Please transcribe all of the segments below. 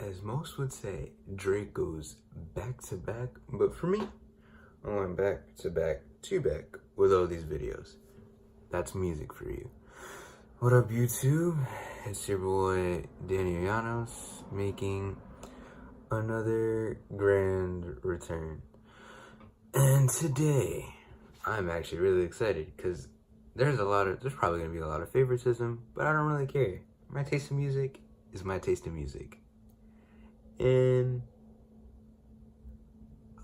As most would say, Drake goes back to back, but for me, I went back to back to back with all these videos. That's music for you. What up, YouTube? It's your boy Daniel Llanos making another grand return. And today, I'm actually really excited because there's probably gonna be a lot of favoritism, but I don't really care. My taste in music is my taste in music. And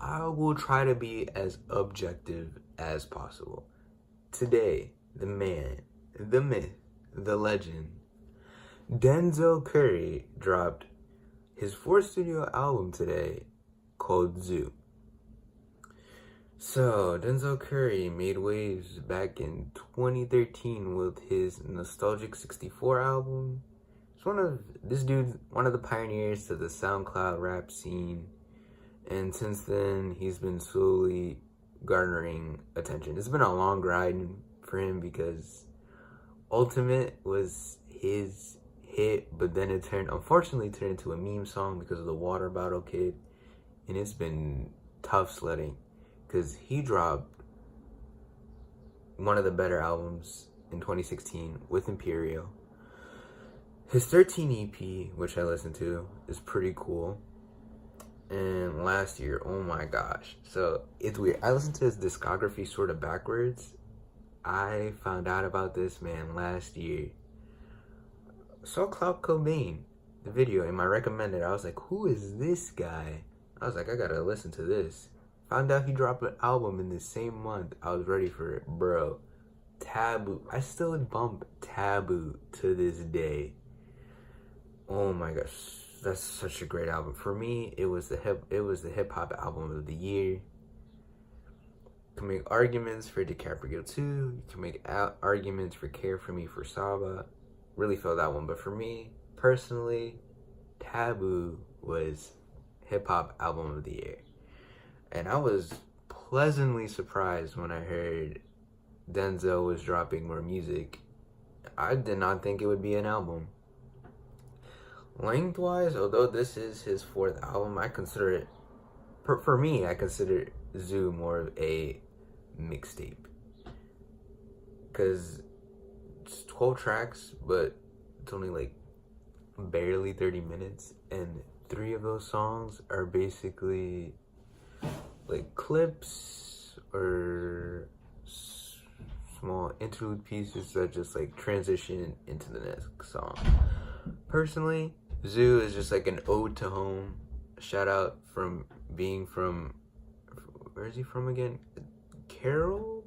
I will try to be as objective as possible. Today, the man, the myth, the legend, Denzel Curry dropped his fourth studio album today called Zuu. So, Denzel Curry made waves back in 2013 with his Nostalgic 64 album. This dude's one of the pioneers to the SoundCloud rap scene, and since then he's been slowly garnering attention. It's been a long ride for him because Ultimate was his hit, but then it unfortunately turned into a meme song because of the water bottle kid, and it's been tough sledding because he dropped one of the better albums in 2016 with Imperial. His 13 EP, which I listened to, is pretty cool. And last year, oh my gosh. So, it's weird. I listened to his discography sort of backwards. I found out about this man last year. Saw Cloud Cobain, the video, and I recommended. I was like, who is this guy? I was like, I gotta listen to this. Found out he dropped an album in the same month. I was ready for it. Bro, Taboo. I still bump Taboo to this day. Oh my gosh, that's such a great album. For me, it was the hip hop album of the year. You can make arguments for DiCaprio 2. You can make arguments for Care For Me for Saba. Really felt that one, but for me personally, Taboo was hip hop album of the year. And I was pleasantly surprised when I heard Denzel was dropping more music. I did not think it would be an album. Lengthwise, although this is his fourth album, I consider it, for me, I consider Zuu more of a mixtape. Because it's 12 tracks, but it's only like barely 30 minutes. And 3 of those songs are basically like clips or small interlude pieces that just like transition into the next song. Personally, Zuu is just like an ode to home. Shout out from being from, where is he from again? Carroll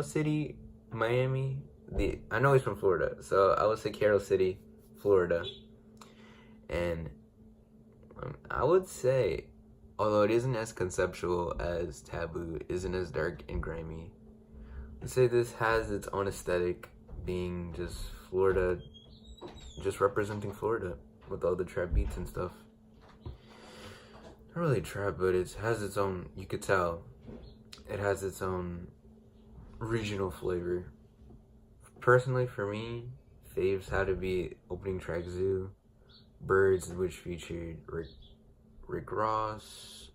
City, Miami. I know he's from Florida, so I would say Carroll City, Florida. And I would say, although it isn't as conceptual as Taboo, isn't as dark and grimy, I'd say this has its own aesthetic, being just Florida, just representing Florida with all the trap beats and stuff. Not really trap, but it has its own, you could tell, it has its own regional flavor. Personally, for me, faves had to be opening track Zuu, Birds, which featured Rick Ross,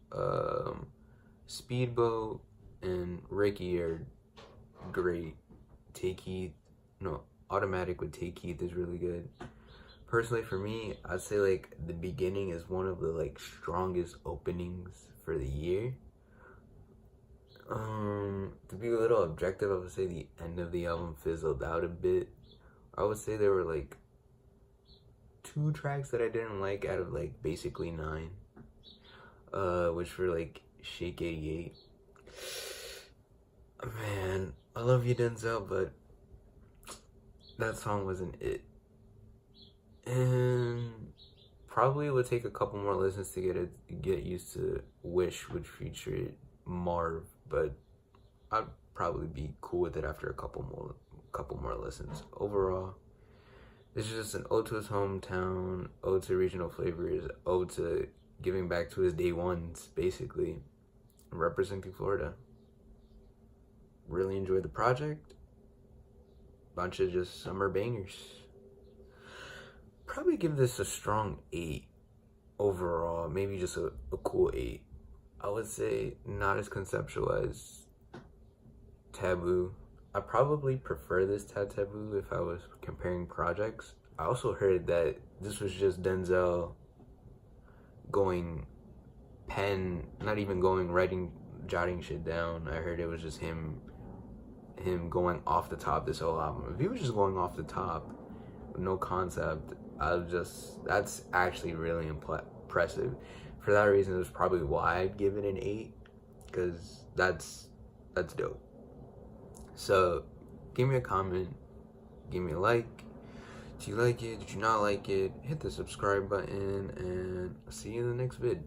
Speedboat, and Ricky are great. Automatic with Take Keith is really good. Personally, for me, I'd say like the beginning is one of the like strongest openings for the year. To be a little objective, I would say the end of the album fizzled out a bit. I would say there were like 2 tracks that I didn't like out of like basically 9, which were like Shake 88. Man, I love you, Denzel, but that song wasn't it. And probably would take a couple more listens to get used to Wish, which featured Marv, but I'd probably be cool with it after a couple more listens. Overall, this is just an ode to his hometown, ode to regional flavors, ode to giving back to his day ones, basically, representing Florida. Really enjoyed the project. Bunch of just summer bangers. Probably give this a strong 8 overall. Maybe just a cool 8. I would say not as conceptual as Taboo. I probably prefer this to Taboo if I was comparing projects. I also heard that this was just Denzel going pen, not even going writing, jotting shit down. I heard it was just him going off the top this whole album. If he was just going off the top with no concept, that's actually really impressive. For that reason, it's probably why I'd give it an 8, because that's dope. So give me a comment, give me a like. Did you like it? Did you not like it? Hit the subscribe button, and I'll see you in the next vid.